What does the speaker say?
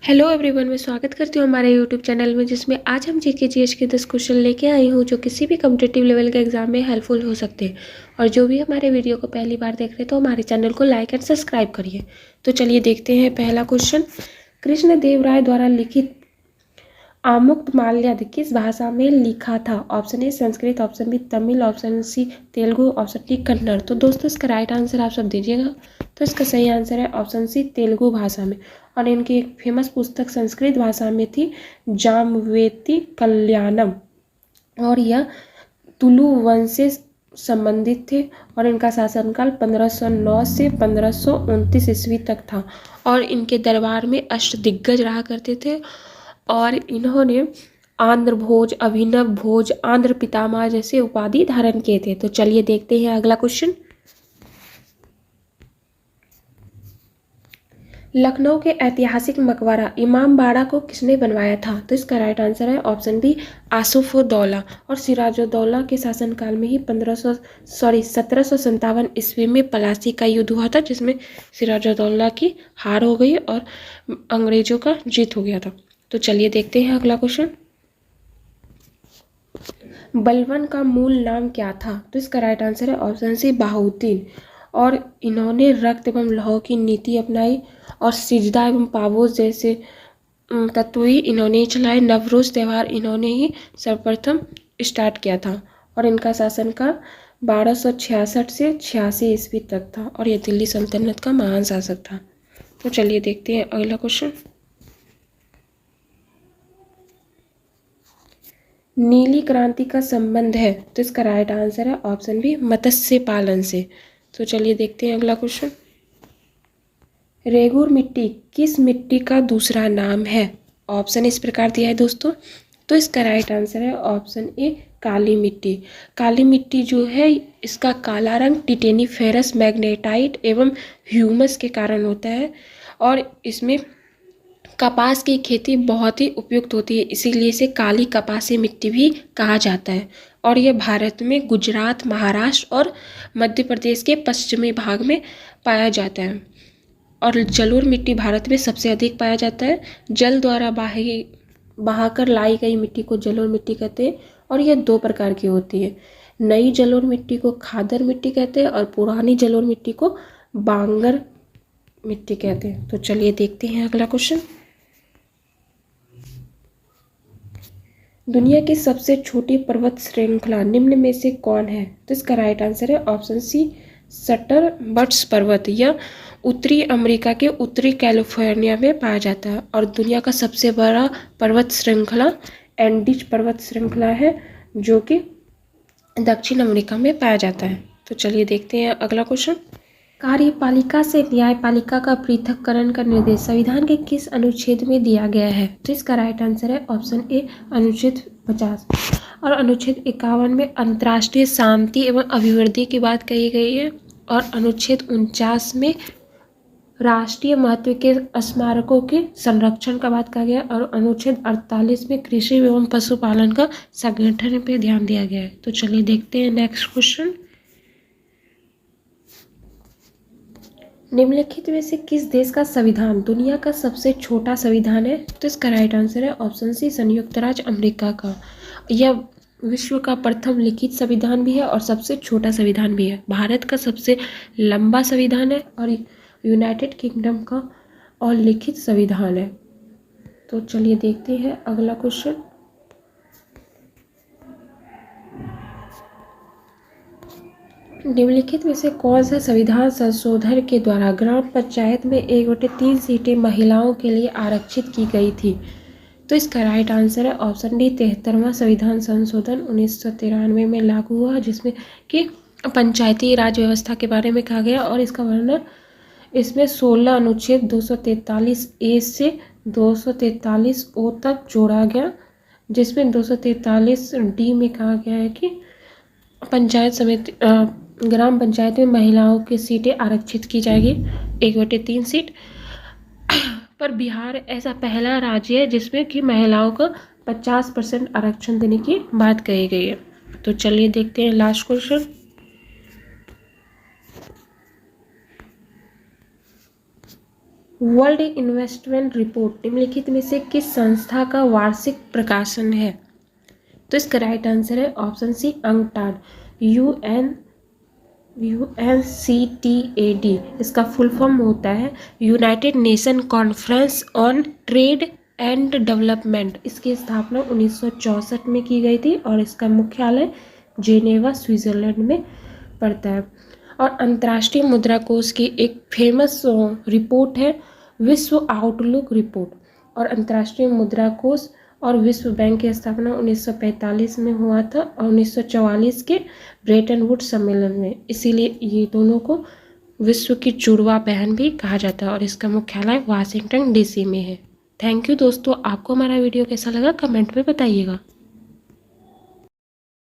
Hello everyone, मैं स्वागत करती हूँ हमारे यूट्यूब चैनल में, जिसमें आज हम जीके जीएस के 10 क्वेश्चन लेके आई हूँ जो किसी भी कॉम्पिटिटिव लेवल के एग्जाम में हेल्पफुल हो सकते हैं। और जो भी हमारे वीडियो को पहली बार देख रहे हैं तो हमारे चैनल को लाइक एंड सब्सक्राइब करिए। तो चलिए देखते हैं पहला क्वेश्चन। कृष्ण देव राय द्वारा लिखित आमुक्तमाल्यद किस भाषा में लिखा था? Option A Sanskrit, option B Tamil, option C Telugu, option D Kannada. तो दोस्तों इसका राइट आंसर आप सब दीजिएगा। तो इसका सही आंसर है ऑप्शन सी तेलुगु भाषा में। और इनकी एक फेमस पुस्तक संस्कृत भाषा में थी, जाम्बेवती कल्याणम, और यह तुलु वंश से संबंधित थे। और इनका शासनकाल 1509 से 1529 ईस्वी तक था। और इनके दरबार में अष्टदिग्गज रहा करते थे। और इन्होंने आंध्र भोज, अभिनव भोज, आंध्र पितामह जैसे उपाधि धारण किए थे। तो चलिए देखते हैं अगला क्वेश्चन। लखनऊ के ऐतिहासिक मकबरा इमामबाड़ा को किसने बनवाया था? तो इसका राइट आंसर है ऑप्शन बी आसुफउद्दौला। और सिराजुद्दौला के शासनकाल में ही 1757 ईस्वी में पलासी का युद्ध हुआ था, जिसमें सिराजुद्दौला की हार हो गई और अंग्रेजों का जीत हो गया था। तो चलिए देखते हैं अगला क्वेश्चन। बलबन का मूल नाम क्या था? तो इसका राइट आंसर है ऑप्शन सी बहाउद्दीन। और इन्होंने रक्त एवं लौह की नीति अपनाई और सिजदा एवं पाबोस जैसे तत्व ही इन्होंने चलाए। नवरोज त्यौहार इन्होंने ही सर्वप्रथम स्टार्ट किया था। और इनका शासन का 1266 से 86 ईस्वी तक था। और यह दिल्ली सल्तनत का महान शासक था। तो चलिए देखते हैं अगला क्वेश्चन। नीली क्रांति का संबंध है? तो इसका राइट आंसर है ऑप्शन बी मत्स्य पालन से। तो चलिए देखते हैं अगला क्वेश्चन। रेगुर मिट्टी किस मिट्टी का दूसरा नाम है? ऑप्शन इस प्रकार दिया है दोस्तों। तो इसका राइट आंसर है ऑप्शन ए काली मिट्टी। काली मिट्टी जो है, इसका काला रंग टिटेनीफेरस मैग्नेटाइट एवं ह्यूमस के कारण होता है। और इसमें कपास की खेती बहुत ही उपयुक्त होती है, इसीलिए इसे काली कपासी मिट्टी भी कहा जाता है। और यह भारत में गुजरात, महाराष्ट्र और मध्य प्रदेश के पश्चिमी भाग में पाया जाता है। और जलोढ़ मिट्टी भारत में सबसे अधिक पाया जाता है। जल द्वारा बहाकर लाई गई मिट्टी को जलोढ़ मिट्टी कहते हैं। और यह दो प्रकार की होती है। नई जलोढ़ मिट्टी को खादर मिट्टी कहते हैं और पुरानी जलोढ़ मिट्टी को बांगर मिट्टी कहते हैं। तो चलिए देखते हैं अगला क्वेश्चन। दुनिया की सबसे छोटी पर्वत श्रृंखला निम्न में से कौन है? तो इसका राइट आंसर है ऑप्शन सी सटरबट्स पर्वत। यह उत्तरी अमेरिका के उत्तरी कैलिफोर्निया में पाया जाता है। और दुनिया का सबसे बड़ा पर्वत श्रृंखला एंडीज पर्वत श्रृंखला है, जो कि दक्षिण अमेरिका में पाया जाता है। तो चलिए देखते हैं अगला क्वेश्चन। कार्यपालिका से न्यायपालिका का पृथक्करण का निर्देश संविधान के किस अनुच्छेद में दिया गया है? तो इसका राइट आंसर है ऑप्शन ए अनुच्छेद 50। और अनुच्छेद 51 में अंतर्राष्ट्रीय शांति एवं अभिवृद्धि की बात कही गई है। और अनुच्छेद 49 में राष्ट्रीय महत्व के स्मारकों के संरक्षण का बात कहा गया। और अनुच्छेद 48 में कृषि एवं पशुपालन का संगठन पे ध्यान दिया गया है। तो चलिए देखते हैं नेक्स्ट क्वेश्चन। निम्नलिखित में से किस देश का संविधान दुनिया का सबसे छोटा संविधान है? तो इसका राइट आंसर है ऑप्शन सी संयुक्त राज्य अमेरिका का। यह विश्व का प्रथम लिखित संविधान भी है और सबसे छोटा संविधान भी है। भारत का सबसे लंबा संविधान है और यूनाइटेड किंगडम का और लिखित संविधान है। तो चलिए देखते हैं अगला क्वेश्चन। निम्नलिखित में से कौन सा संविधान संशोधन के द्वारा ग्राम पंचायत में 1/3 सीटें महिलाओं के लिए आरक्षित की गई थी? तो इसका राइट आंसर है ऑप्शन डी 73वां संविधान संशोधन 1993 में लागू हुआ, जिसमें कि पंचायती राज व्यवस्था के बारे में कहा गया। और इसका वर्णन इसमें 16 अनुच्छेद 243 ए से 243 ओ तक जोड़ा गया, जिसमें 243 डी में कहा गया है कि पंचायत समिति ग्राम पंचायत में महिलाओं की सीटें आरक्षित की जाएगी 1/3 सीट। पर बिहार ऐसा पहला राज्य है जिसमें कि महिलाओं को 50% आरक्षण देने की बात कही गई है। तो चलिए देखते हैं last question. World investment report निम्नलिखित में से किस संस्था का वार्षिक प्रकाशन है? तो इसका राइट आंसर है ऑप्शन सी अंकटाड, UNCTAD। इसका फुल फॉर्म होता है United nation conference on trade and development. इसकी स्थापना 1964 में की गई थी और इसका मुख्यालय जेनेवा स्विट्जरलैंड में पड़ता है। और अंतर्राष्ट्रीय मुद्रा कोष की एक फेमस रिपोर्ट है विश्व आउटलुक रिपोर्ट। और अंतर्राष्ट्रीय मुद्रा कोष और विश्व बैंक की स्थापना 1945 में हुआ था और 1944 के ब्रेटन वुड्स सम्मेलन में। इसीलिए ये दोनों को विश्व की जुड़वा बहन भी कहा जाता है और इसका मुख्यालय वाशिंगटन DC में है। थैंक यू दोस्तों, आपको हमारा वीडियो कैसा लगा कमेंट में बताइएगा।